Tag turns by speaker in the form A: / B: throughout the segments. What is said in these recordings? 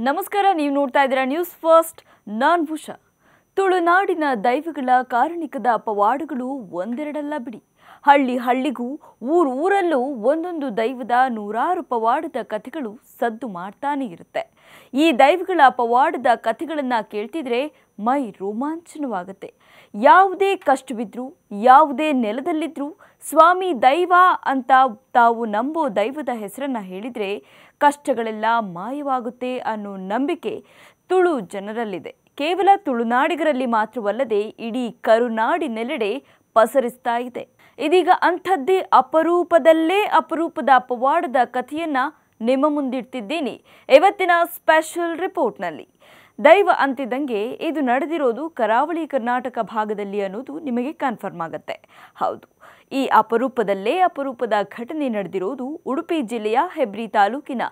A: ನಮಸ್ಕಾರ, ನೀವು ನೋಡ್ತಾ ಇದ್ದೀರಾ ನ್ಯೂಸ್ ಫಸ್ಟ್. ನಾನ್ ಭೂಷಾ. ತುಳುನಾಡಿನ ದೈವಗಳ ಕಾರಣಿಕದ ಪವಾಡಗಳು ಒಂದೆರಡಲ್ಲ ಬಿಡಿ. ಹಳ್ಳಿಗೂ ಊರಲ್ಲೂ ಒಂದೊಂದು ದೈವದ ನೂರಾರು ಪವಾಡದ ಕಥೆಗಳು ಸದ್ದು ಮಾಡ್ತಾನೆ ಇರುತ್ತೆ. ಈ ದೈವಗಳ ಪವಾಡದ ಕಥೆಗಳನ್ನ ಕೇಳ್ತಿದ್ರೆ ಮೈ ರೋಮಾಂಚನವಾಗುತ್ತೆ. ಯಾವುದೇ ಕಷ್ಟವಿದ್ರೂ, ಯಾವುದೇ ನೆಲದಲ್ಲಿದ್ರೂ ಸ್ವಾಮಿ ದೈವ ಅಂತ ತಾವು ನಂಬೋ ದೈವದ ಹೆಸರನ್ನ ಹೇಳಿದ್ರೆ ಕಷ್ಟಗಳೆಲ್ಲ ಮಾಯವಾಗುತ್ತೆ ಅನ್ನೋ ನಂಬಿಕೆ ತುಳು ಜನರಲ್ಲಿದೆ. ಕೇವಲ ತುಳುನಾಡಿಗರಲ್ಲಿ ಮಾತ್ರವಲ್ಲದೆ ಇಡೀ ಕರುನಾಡಿನೆಲ್ಲೆಡೆ ಪಸರಿಸ್ತಾ ಇದೆ. ಇದೀಗ ಅಂಥದ್ದೇ ಅಪರೂಪದ ಪವಾಡದ ಕಥೆಯನ್ನ ನಿಮ್ಮ ಮುಂದಿಡ್ತಿದ್ದೀನಿ ಇವತ್ತಿನ ಸ್ಪೆಷಲ್ ರಿಪೋರ್ಟ್ನಲ್ಲಿ. ದೈವ ಅಂತಿದ್ದಂಗೆ ಇದು ನಡೆದಿರೋದು ಕರಾವಳಿ ಕರ್ನಾಟಕ ಭಾಗದಲ್ಲಿ ಅನ್ನೋದು ನಿಮಗೆ ಕನ್ಫರ್ಮ್ ಆಗುತ್ತೆ. ಹೌದು, ಈ ಅಪರೂಪದ ಘಟನೆ ನಡೆದಿರೋದು ಉಡುಪಿ ಜಿಲ್ಲೆಯ ಹೆಬ್ರಿ ತಾಲೂಕಿನ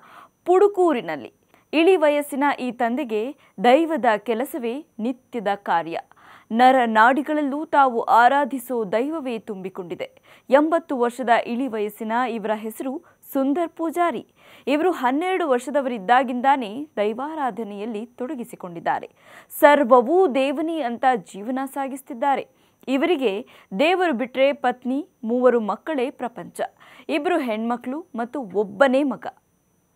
A: ಪುಡುಕೂರಿನಲ್ಲಿ. ಇಳಿ ವಯಸ್ಸಿನ ಈ ತಂದೆಗೆ ದೈವದ ಕೆಲಸವೇ ನಿತ್ಯದ ಕಾರ್ಯ. ನರನಾಡಿಗಳಲ್ಲೂ ತಾವು ಆರಾಧಿಸೋ ದೈವವೇ ತುಂಬಿಕೊಂಡಿದೆ. 80 ವರ್ಷದ ಇಳಿ ವಯಸ್ಸಿನ ಇವರ ಹೆಸರು ಸುಂದರ್ ಪೂಜಾರಿ. ಇವರು 12 ವರ್ಷದವರಿದ್ದಾಗಿಂದಾನೇ ದೈವಾರಾಧನೆಯಲ್ಲಿ ತೊಡಗಿಸಿಕೊಂಡಿದ್ದಾರೆ. ಸರ್ವವೂ ದೇವನಿ ಅಂತ ಜೀವನ ಸಾಗಿಸುತ್ತಿದ್ದಾರೆ. ಇವರಿಗೆ ದೇವರು ಬಿಟ್ಟರೆ ಪತ್ನಿ, 3 ಮಕ್ಕಳೇ ಪ್ರಪಂಚ. 2 ಹೆಣ್ಮಕ್ಳು ಮತ್ತು ಒಬ್ಬನೇ ಮಗ.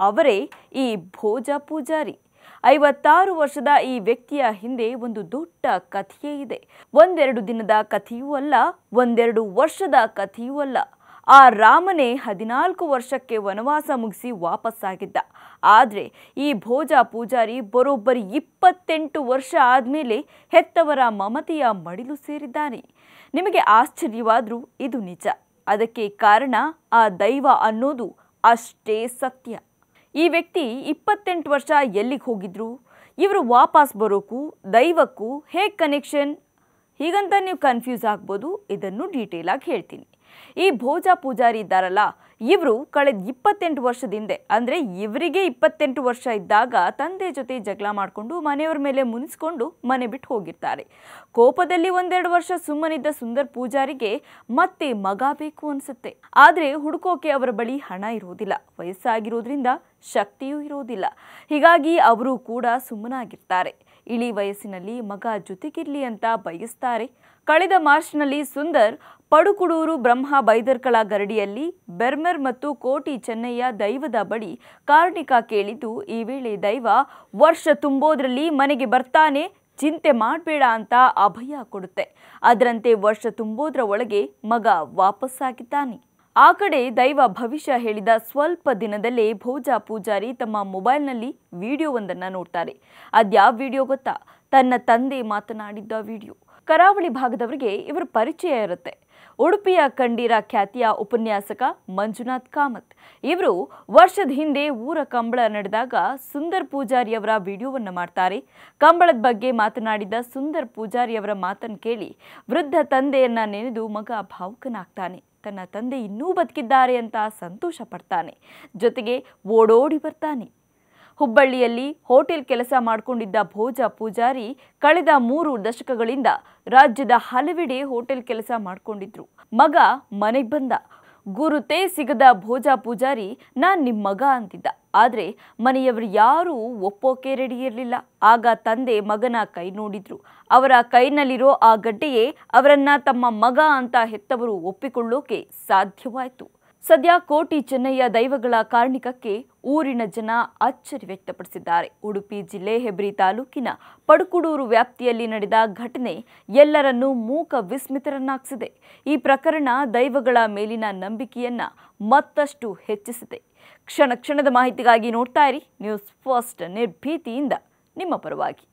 A: ಅವರೇ ಈ ಭೋಜ ಪೂಜಾರಿ. 56 ವರ್ಷದ ಈ ವ್ಯಕ್ತಿಯ ಹಿಂದೆ ಒಂದು ದೊಡ್ಡ ಕಥೆಯೇ ಇದೆ. ಒಂದೆರಡು ದಿನದ ಕಥೆಯೂ ಅಲ್ಲ, ಒಂದೆರಡು ವರ್ಷದ ಕಥೆಯೂ ಅಲ್ಲ. ಆ ರಾಮನೇ 14 ವರ್ಷಕ್ಕೆ ವನವಾಸ ಮುಗಿಸಿ ವಾಪಸ್ಸಾಗಿದ್ದ. ಆದರೆ ಈ ಭೋಜ ಪೂಜಾರಿ ಬರೋಬ್ಬರಿ 28 ವರ್ಷ ಆದಮೇಲೆ ಹೆತ್ತವರ ಮಮತೆಯ ಮಡಿಲು ಸೇರಿದ್ದಾನೆ. ನಿಮಗೆ ಆಶ್ಚರ್ಯವಾದರೂ ಇದು ನಿಜ. ಅದಕ್ಕೆ ಕಾರಣ ಆ ದೈವ ಅನ್ನೋದು ಅಷ್ಟೇ ಸತ್ಯ. ಈ ವ್ಯಕ್ತಿ 28 ವರ್ಷ ಎಲ್ಲಿಗೆ ಹೋಗಿದ್ರು, ಇವರು ವಾಪಸ್ ಬರೋಕ್ಕೂ ದೈವಕ್ಕೂ ಹೇಗೆ ಕನೆಕ್ಷನ್, ಹೀಗಂತ ನೀವು ಕನ್ಫ್ಯೂಸ್ ಆಗ್ಬೋದು. ಇದನ್ನು ಡೀಟೇಲ್ ಆಗಿ ಹೇಳ್ತೀನಿ. ಈ ಭೋಜ ಪೂಜಾರಿ ಇದ್ದಾರಲ್ಲ, ಇವರು ಕಳೆದ 28 ವರ್ಷದಿಂದ, ಅಂದರೆ ಇವರಿಗೆ 28 ವರ್ಷ ಇದ್ದಾಗ ತಂದೆ ಜೊತೆ ಜಗಳ ಮಾಡಿಕೊಂಡು ಮನೆಯವರ ಮೇಲೆ ಮುನಿಸ್ಕೊಂಡು ಮನೆ ಬಿಟ್ಟು ಹೋಗಿರ್ತಾರೆ. ಕೋಪದಲ್ಲಿ 1-2 ವರ್ಷ ಸುಮ್ಮನಿದ್ದ ಸುಂದರ್ ಪೂಜಾರಿಗೆ ಮತ್ತೆ ಮಗ ಬೇಕು ಅನ್ಸುತ್ತೆ. ಆದರೆ ಹುಡುಕೋಕೆ ಅವರ ಬಳಿ ಹಣ ಇರೋದಿಲ್ಲ, ವಯಸ್ಸಾಗಿರೋದ್ರಿಂದ ಶಕ್ತಿಯೂ ಇರೋದಿಲ್ಲ. ಹೀಗಾಗಿ ಅವರು ಕೂಡ ಸುಮ್ಮನಾಗಿರ್ತಾರೆ. ಇಳಿ ವಯಸ್ಸಿನಲ್ಲಿ ಮಗ ಜೊತೆಗಿರ್ಲಿ ಅಂತ ಬಯಸ್ತಾರೆ. ಕಳೆದ ಮಾರ್ಚ್ನಲ್ಲಿ ಸುಂದರ್ ಪಡುಕುಡೂರು ಬ್ರಹ್ಮ ಬೈದರ್ಕಳ ಗರಡಿಯಲ್ಲಿ ಬೆರ್ಮರ್ ಮತ್ತು ಕೋಟಿ ಚೆನ್ನಯ್ಯ ದೈವದ ಬಳಿ ಕಾರಣಿಕ ಕೇಳಿದ್ದು, ಈ ವೇಳೆ ದೈವ ವರ್ಷ ತುಂಬೋದ್ರಲ್ಲಿ ಮನೆಗೆ ಬರ್ತಾನೆ, ಚಿಂತೆ ಮಾಡಬೇಡ ಅಂತ ಅಭಯ ಕೊಡುತ್ತೆ. ಅದರಂತೆ ವರ್ಷ ತುಂಬೋದ್ರ ಒಳಗೆ ಮಗ ವಾಪಸ್ಸಾಗಿದ್ದಾನೆ. ಆ ಕಡೆ ದೈವ ಭವಿಷ್ಯ ಹೇಳಿದ ಸ್ವಲ್ಪ ದಿನದಲ್ಲೇ ಭೋಜ ಪೂಜಾರಿ ತಮ್ಮ ಮೊಬೈಲ್ನಲ್ಲಿ ವಿಡಿಯೋವೊಂದನ್ನು ನೋಡ್ತಾರೆ. ಅದ್ಯಾವ ವಿಡಿಯೋ ಗೊತ್ತಾ? ತನ್ನ ತಂದೆ ಮಾತನಾಡಿದ್ದ ವಿಡಿಯೋ. ಕರಾವಳಿ ಭಾಗದವರಿಗೆ ಇವರ ಪರಿಚಯ ಇರುತ್ತೆ. ಉಡುಪಿಯ ಕಂಡೀರ ಖ್ಯಾತಿಯ ಉಪನ್ಯಾಸಕ ಮಂಜುನಾಥ್ ಕಾಮತ್. ಇವರು ವರ್ಷದ ಹಿಂದೆ ಊರ ಕಂಬಳ ನಡೆದಾಗ ಸುಂದರ್ ಪೂಜಾರಿಯವರ ವಿಡಿಯೋವನ್ನು ಮಾಡ್ತಾರೆ. ಕಂಬಳದ ಬಗ್ಗೆ ಮಾತನಾಡಿದ ಸುಂದರ್ ಪೂಜಾರಿಯವರ ಮಾತನ್ನು ಕೇಳಿ ವೃದ್ಧ ತಂದೆಯನ್ನ ನೆನೆದು ಮಗ ಭಾವುಕನಾಗ್ತಾನೆ. ತನ್ನ ತಂದೆ ಇನ್ನೂ ಬದುಕಿದ್ದಾರೆ ಅಂತ ಸಂತೋಷ ಪಡ್ತಾನೆ. ಜೊತೆಗೆ ಓಡೋಡಿ ಬರ್ತಾನೆ. ಹುಬ್ಬಳ್ಳಿಯಲ್ಲಿ ಹೋಟೆಲ್ ಕೆಲಸ ಮಾಡಿಕೊಂಡಿದ್ದ ಭೋಜ ಪೂಜಾರಿ ಕಳೆದ 3 ದಶಕಗಳಿಂದ ರಾಜ್ಯದ ಹಲವೆಡೆ ಹೋಟೆಲ್ ಕೆಲಸ ಮಾಡಿಕೊಂಡಿದ್ರು. ಮಗ ಮನೆಗೆ ಬಂದ. ಗುರುತೇ ಸಿಗದ ಭೋಜ ಪೂಜಾರಿ ನಾನ್ ನಿಮ್ಮ ಮಗ ಅಂತಿದ್ದ. ಆದರೆ ಮನೆಯವರು ಯಾರೂ ಒಪ್ಪೋಕೆ ರೆಡಿ ಇರಲಿಲ್ಲ. ಆಗ ತಂದೆ ಮಗನ ಕೈ ನೋಡಿದ್ರು. ಅವರ ಕೈನಲ್ಲಿರೋ ಆ ಗಡ್ಡೆಯೇ ಅವರನ್ನ ತಮ್ಮ ಮಗ ಅಂತ ಹೆತ್ತವರು ಒಪ್ಪಿಕೊಳ್ಳೋಕೆ ಸಾಧ್ಯವಾಯಿತು. ಸದ್ಯ ಕೋಟಿ ಚೆನ್ನಯ್ಯ ದೈವಗಳ ಕಾರಣಿಕಕ್ಕೆ ಊರಿನ ಜನ ಅಚ್ಚರಿ ವ್ಯಕ್ತಪಡಿಸಿದ್ದಾರೆ. ಉಡುಪಿ ಜಿಲ್ಲೆ ಹೆಬ್ರಿ ತಾಲೂಕಿನ ಪಡುಕುಡೂರು ವ್ಯಾಪ್ತಿಯಲ್ಲಿ ನಡೆದ ಘಟನೆ ಎಲ್ಲರನ್ನೂ ಮೂಕ ವಿಸ್ಮಿತರನ್ನಾಗಿಸಿದೆ. ಈ ಪ್ರಕರಣ ದೈವಗಳ ಮೇಲಿನ ನಂಬಿಕೆಯನ್ನ ಮತ್ತಷ್ಟು ಹೆಚ್ಚಿಸಿದೆ. ಕ್ಷಣದ ಮಾಹಿತಿಗಾಗಿ ನೋಡ್ತಾ ಇರಿ ನ್ಯೂಸ್ ಫಸ್ಟ್. ನಿರ್ಭೀತಿಯಿಂದ ನಿಮ್ಮ ಪರವಾಗಿ.